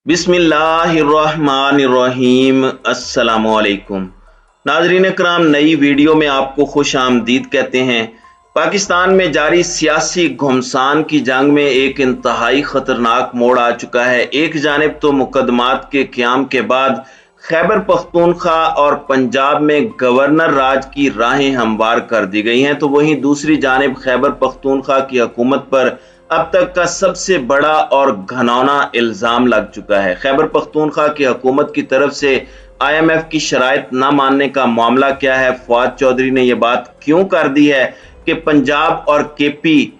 बिस्मिल्लाहिर्रहमानिर्रहीम। अस्सलामुअलैकुम नाजरीन कराम, नई वीडियो में आपको खुश आमदीद कहते हैं। पाकिस्तान में जारी सियासी घुमसान की जंग में एक इंतहाई खतरनाक मोड़ आ चुका है। एक जानिब तो मुकदमात के क़याम के बाद खैबर पख्तूनख्वा और पंजाब में गवर्नर राज की राहें हमवार कर दी गई हैं, तो वहीं दूसरी जानिब खैबर पख्तूनख्वा की हुकूमत पर अब तक का सबसे बड़ा और घिनौना इल्जाम लग चुका है। खैबर पख्तूनख्वा की हुकूमत की तरफ से IMF की शराइत न मानने का मामला क्या है, फवाद चौधरी ने यह बात क्यों कर दी है कि पंजाब और KP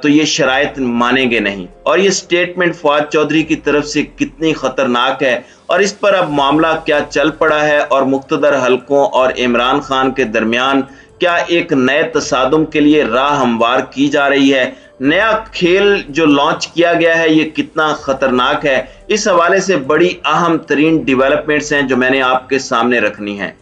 तो ये शराइत मानेंगे नहीं, और ये स्टेटमेंट फवाद चौधरी की तरफ से कितनी खतरनाक है, और इस पर अब मामला क्या चल पड़ा है और मुख्तदर हलकों और इमरान खान के दरमियान क्या एक नए तसादुम के लिए राह हमवार की जा रही है। नया खेल जो लॉन्च किया गया है ये कितना खतरनाक है, इस हवाले से बड़ी अहम तरीन डेवलपमेंट्स हैं जो मैंने आपके सामने रखनी है।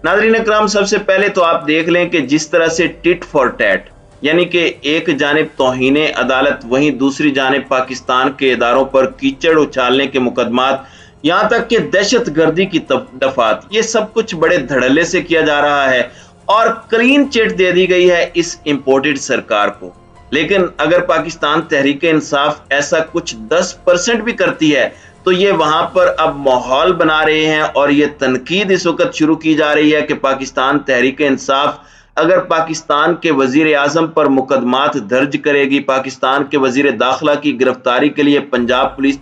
नाज़रीन इकराम, सबसे पहले तो आप देख लें कि जिस तरह से टिट फॉर टैट, यानी कि एक जानिब तौहीने अदालत, वहीं दूसरी जानिब पाकिस्तान के इदारों पर कीचड़ उछालने के मुकदमात, यहाँ तक कि दहशत गर्दी की दफात, ये सब कुछ बड़े धड़ल्ले से किया जा रहा है और क्लीन चिट दे दी गई है इस इंपोर्टेड सरकार को। लेकिन अगर पाकिस्तान तहरीक इंसाफ ऐसा कुछ 10% भी करती है तो ये वहां पर अब माहौल बना रहे हैं, और ये तनकीद इस वक्त शुरू की जा रही है कि पाकिस्तान तहरीक इंसाफ अगर पाकिस्तान के वजीर आजम पर मुकदमात दर्ज करेगी, पाकिस्तान के वजीर दाखिला की गिरफ्तारी के लिए पंजाब पुलिस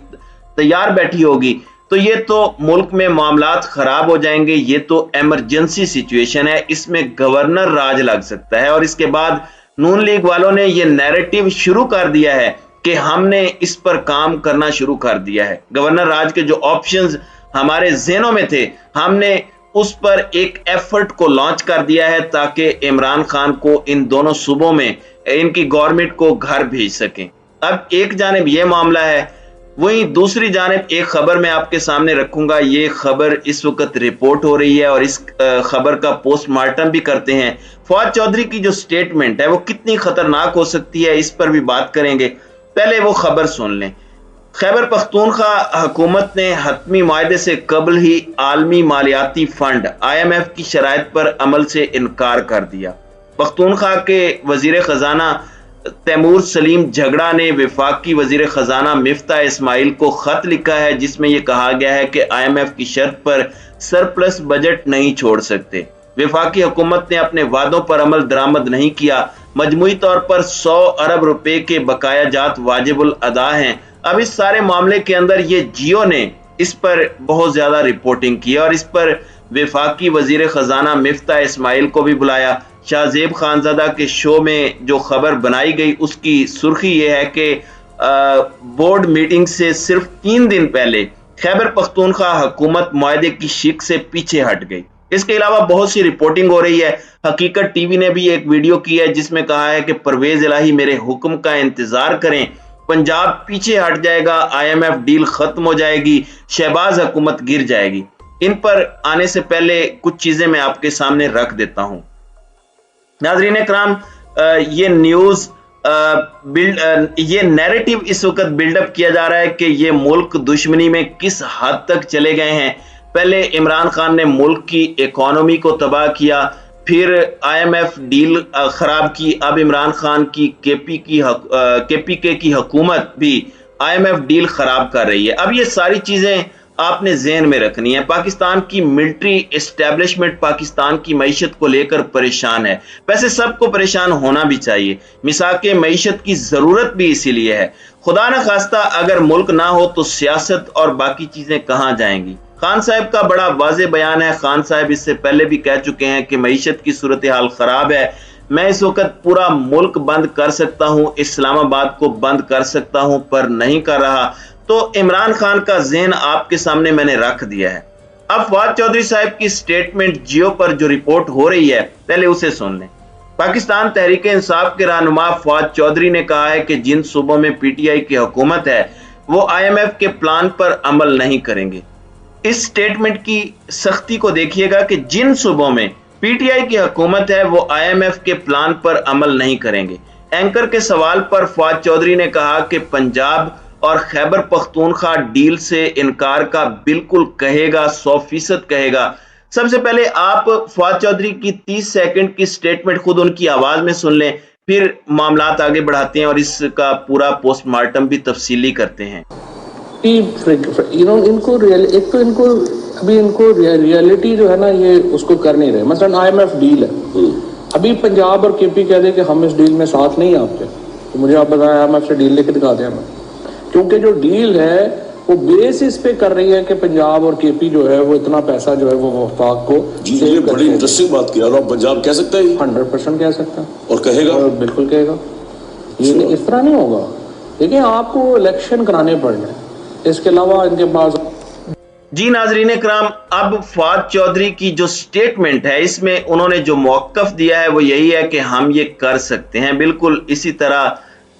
तैयार बैठी होगी, तो ये तो मुल्क में मामलात खराब हो जाएंगे। ये तो एमरजेंसी सिचुएशन है, इसमें गवर्नर राज लग सकता है। और इसके बाद नून लीग वालों ने ये नैरेटिव शुरू कर दिया है कि हमने इस पर काम करना शुरू कर दिया है। गवर्नर राज के जो ऑप्शंस हमारे ज़हनों में थे, हमने उस पर एक एफर्ट को लॉन्च कर दिया है ताकि इमरान खान को इन दोनों सूबों में इनकी गवर्नमेंट को घर भेज सकें। अब एक जानिब ये मामला है, वहीं दूसरी जानिब एक खबर मैं आपके सामने रखूंगा। ये खबर इस वक्त रिपोर्ट हो रही है और इस खबर का पोस्टमार्टम भी करते हैं। फवाद चौधरी की जो स्टेटमेंट है वो कितनी खतरनाक हो सकती है, इस पर भी बात करेंगे। पहले वो खबर सुन लें। खैबर पख्तूनख्वा हुकूमत ने हतमी मायदे से कबल ही आलमी मालियाती फंड IMF की शराइत पर अमल से इनकार कर दिया। पख्तूनख्वा के वजीर खजाना तैमूर सलीम झगड़ा ने वफाकी वजीर खजाना मिफ्ता इस्माइल को खत लिखा है, जिसमें यह कहा गया है कि IMF की शर्त पर सरप्लस बजट नहीं छोड़ सकते। वफाकी हुकूमत ने अपने वादों पर अमल दरामद नहीं किया। मजमूई तौर पर 100 अरब रुपए के बकाया जात वाजिबुल अदा हैं। अब इस सारे मामले के अंदर ये जियो ने इस पर बहुत ज्यादा रिपोर्टिंग की और इस पर वफाकी वजीर खजाना मिफ्ता इस्माइल को भी बुलाया। शाहजेब खानजादा के शो में जो खबर बनाई गई उसकी सुर्खी ये है कि बोर्ड मीटिंग से सिर्फ 3 दिन पहले खैबर पख्तूनख्वा हुकूमत मुआहदे की शिक से पीछे हट गई। इसके अलावा बहुत सी रिपोर्टिंग हो रही है। हकीकत टीवी ने भी एक वीडियो की है जिसमें कहा है कि परवेज इलाही मेरे हुक्म का इंतजार करें, पंजाब पीछे हट जाएगा, IMF डील खत्म हो जाएगी, शहबाज हुकूमत गिर जाएगी। इन पर आने से पहले कुछ चीजें मैं आपके सामने रख देता हूं। नाज़रीन इकराम, ये न्यूज ये नैरेटिव इस वक्त बिल्डअप किया जा रहा है कि ये मुल्क दुश्मनी में किस हद तक चले गए हैं। पहले इमरान खान ने मुल्क की इकोनॉमी को तबाह किया, फिर IMF डील खराब की, अब इमरान खान की KPK की हुकूमत भी IMF डील खराब कर रही है। अब ये सारी चीजें आपने ज़हन में रखनी है। पाकिस्तान की मिलिट्री एस्टेब्लिशमेंट पाकिस्तान की मईशत को लेकर परेशान है। वैसे सबको परेशान होना भी चाहिए, मिसाके मईशत की जरूरत भी इसीलिए है। खुदा न खास्ता अगर मुल्क ना हो तो सियासत और बाकी चीजें कहां जाएंगी। खान साहब का बड़ा वाज़ेह बयान है। खान साहब इससे पहले भी कह चुके हैं कि मईशत की सूरत हाल खराब है, मैं इस वक्त पूरा मुल्क बंद कर सकता हूं, इस्लामाबाद को बंद कर सकता हूं, पर नहीं कर रहा। तो इमरान खान का ज़हन आपके सामने मैंने रख दिया है। अब फवाद चौधरी साहब की स्टेटमेंट जियो पर जो रिपोर्ट हो रही है, पहले उसे सुन लें। पाकिस्तान तहरीक इंसाफ के रहनुमा फवाद चौधरी ने कहा है कि जिन सूबों में PTI की हुकूमत है वो IMF के प्लान पर अमल नहीं करेंगे। इस स्टेटमेंट की सख्ती को देखिएगा कि जिन सूबों में PTI की हुकूमत है वो IMF के प्लान पर अमल नहीं करेंगे। एंकर के सवाल पर फवाद चौधरी ने कहा कि पंजाब اور خیبر پختونخوا ڈیل سے انکار کا بالکل کہے گا، 100% کہے گا؟ سب سے پہلے آپ فواد چودھری کی 30 سیکنڈ کی سٹیٹمنٹ خود ان کی آواز میں سن لیں، پھر معاملات آگے بڑھاتے ہیں اور اس کا پورا پوسٹ مارٹم بھی تفصیلی کرتے ہیں۔ ان کو ابھی ان کو ریئلٹی جو ہے نا یہ اس کو کر نہیں رہے۔ مثلا آئی ایم ایف ڈیل ہے، ابھی پنجاب اور کے پی کہہ دے کہ ہم اس ڈیل میں ساتھ نہیں ہیں آپ کے، تو مجھے آپ بتائیں آئی ایم ایف سے ڈیل لے کے دکھا دیں ہمیں، کیونکہ جو ڈیل ہے وہ بیس اس پہ کر رہی ہے کہ پنجاب اور کے پی جو ہے وہ اتنا پیسہ جو ہے وہ وفاق کو جی یہ بڑی انٹرسٹنگ بات کیا، اور پنجاب کہہ سکتا ہے 100% کہہ سکتا ہے اور کہے گا، بالکل کہے گا۔ یہ اس طرح نہیں ہوگا، دیکھیں آپ کو الیکشن کرانے پڑنے ہیں، اس کے علاوہ ان کے پاس۔ جی ناظرین کرام، اب فواد چودھری کی جو سٹیٹمنٹ ہے اس میں انہوں نے جو موقف دیا ہے وہ یہی ہے کہ ہم یہ کر سکتے ہیں، بالکل اسی طرح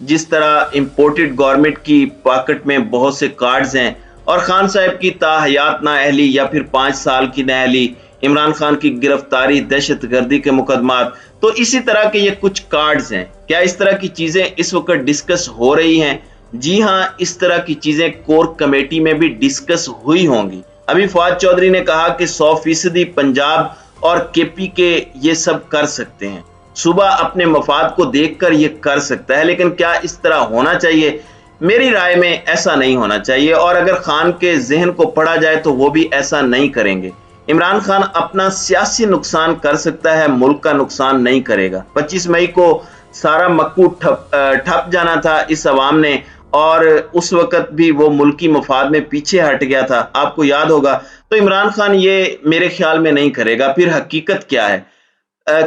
جس طرح امپورٹڈ گورنمنٹ کی پاکٹ میں بہت سے کارڈز ہیں اور خان صاحب کی تاحیات نااہلی یا پھر 5 سال کی نااہلی، عمران خان کی گرفتاری، دہشت گردی کے مقدمات، تو اسی طرح کے یہ کچھ کارڈز ہیں۔ کیا اس طرح کی چیزیں اس وقت ڈسکس ہو رہی ہیں؟ جی ہاں، اس طرح کی چیزیں کور کمیٹی میں بھی ڈسکس ہوئی ہوں گی۔ ابھی فواد چودھری نے کہا کہ 100% پنجاب اور کے پی کے یہ سب کر سکتے ہیں، صوبہ اپنے مفاد کو دیکھ کر یہ کر سکتا ہے، لیکن کیا اس طرح ہونا چاہیے؟ میری رائے میں ایسا نہیں ہونا چاہیے، اور اگر خان کے ذہن کو پڑھا جائے تو وہ بھی ایسا نہیں کریں گے۔ عمران خان اپنا سیاسی نقصان کر سکتا ہے، ملک کا نقصان نہیں کرے گا۔ 25 مئی کو سارا مکو ٹھپ جانا تھا اس عوام نے، اور اس وقت بھی وہ ملکی مفاد میں پیچھے ہٹ گیا تھا، آپ کو یاد ہوگا۔ تو عمران خان یہ میرے خیال میں نہیں کرے گا۔ پھر حقیقت کیا ہے؟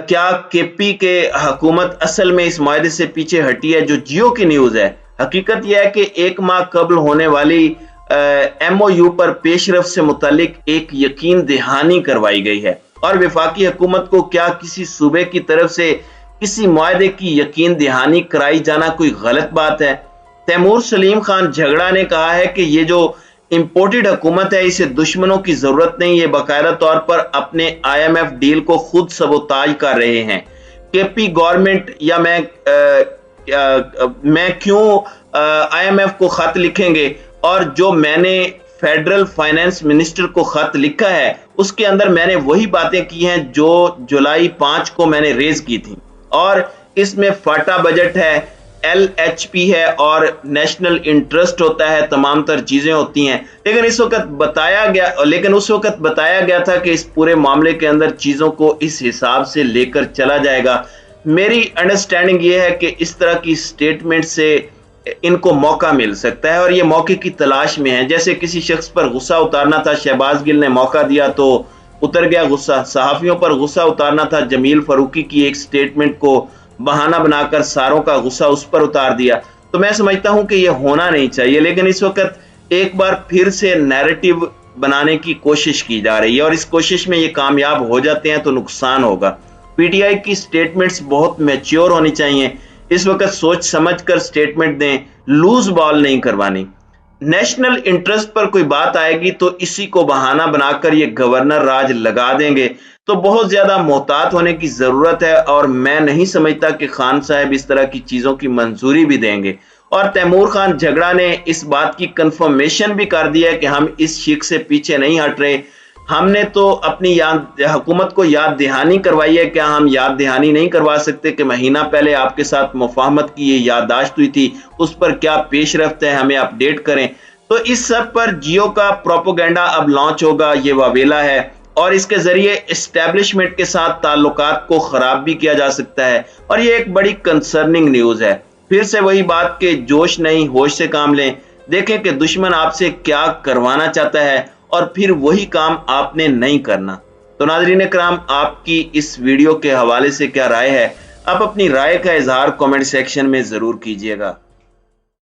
کیا کے پی کے حکومت اصل میں اس معاہدے سے پیچھے ہٹی ہے؟ جو جیو کی نیوز ہے، حقیقت یہ ہے کہ 1 ماہ قبل ہونے والی ایم او یو پر پیش رفت سے متعلق ایک یقین دہانی کروائی گئی ہے، اور وفاقی حکومت کو کیا کسی صوبے کی طرف سے کسی معاہدے کی یقین دہانی کرائی جانا کوئی غلط بات ہے؟ تیمور سلیم خان جھگڑا نے کہا ہے کہ یہ جو امپورٹڈ حکومت ہے اسے دشمنوں کی ضرورت نہیں، یہ باقاعدہ طور پر اپنے آئی ایم ایف ڈیل کو خود سبوتاج کر رہے ہیں۔ کے پی گورنمنٹ یا میں کیوں آئی ایم ایف کو خط لکھیں گے؟ اور جو میں نے فیڈرل فائنانس منسٹر کو خط لکھا ہے اس کے اندر میں نے وہی باتیں کی ہیں جو جولائی 5 کو میں نے ریز کی تھی، اور اس میں فاٹا بجٹ ہے، ایل ایچ پی ہے اور نیشنل انٹرسٹ ہوتا ہے، تمام تر چیزیں ہوتی ہیں، لیکن اس وقت بتایا گیا تھا کہ اس پورے معاملے کے اندر چیزوں کو اس حساب سے لے کر چلا جائے گا۔ میری انڈرسٹینڈنگ یہ ہے کہ اس طرح کی سٹیٹمنٹ سے ان کو موقع مل سکتا ہے، اور یہ موقع کی تلاش میں ہے۔ جیسے کسی شخص پر غصہ اتارنا تھا، شہباز گل نے موقع دیا تو اتر گیا غصہ، صحافیوں پر غصہ اتارنا تھا، جمیل فاروقی کی ایک سٹیٹمنٹ کو بہانہ بنا کر ساروں کا غصہ اس پر اتار دیا۔ تو میں سمجھتا ہوں کہ یہ ہونا نہیں چاہیے، لیکن اس وقت ایک بار پھر سے نیریٹو بنانے کی کوشش کی جا رہی ہے، اور اس کوشش میں یہ کامیاب ہو جاتے ہیں تو نقصان ہوگا۔ پی ٹی آئی کی سٹیٹمنٹس بہت میچیور ہونی چاہیے، اس وقت سوچ سمجھ کر سٹیٹمنٹ دیں، لوز بال نہیں کروانی۔ نیشنل انٹرسٹ پر کوئی بات آئے گی تو اسی کو بہانہ بنا کر یہ گورنر راج لگا دیں گے، تو بہت زیادہ محتاط ہونے کی ضرورت ہے، اور میں نہیں سمجھتا کہ خان صاحب اس طرح کی چیزوں کی منظوری بھی دیں گے۔ اور تیمور خان جھگڑا نے اس بات کی کنفرمیشن بھی کر دیا ہے کہ ہم اس شک سے پیچھے نہیں ہٹ رہے، ہم نے تو اپنی حکومت کو یاد دہانی کروائی ہے، کیا ہم یاد دہانی نہیں کروا سکتے کہ مہینہ پہلے آپ کے ساتھ مفاہمت کی یہ یادداشت ہوئی تھی، اس پر کیا پیش رفت ہے، ہمیں اپڈیٹ کریں۔ تو اس سب پر جیو کا پروپیگنڈا اب لانچ ہوگا، یہ واویلا ہے، اور اس کے ذریعے اسٹیبلشمنٹ کے ساتھ تعلقات کو خراب بھی کیا جا سکتا ہے، اور یہ ایک بڑی کنسرننگ نیوز ہے۔ پھر سے وہی بات کہ جوش نہیں ہوش سے کام لیں، دیکھیں کہ دشمن آپ سے کیا کروانا چاہتا ہے اور پھر وہی کام آپ نے نہیں کرنا۔ تو ناظرین کرام، آپ کی اس ویڈیو کے حوالے سے کیا رائے ہے؟ آپ اپنی رائے کا اظہار کمنٹ سیکشن میں ضرور کیجیے گا۔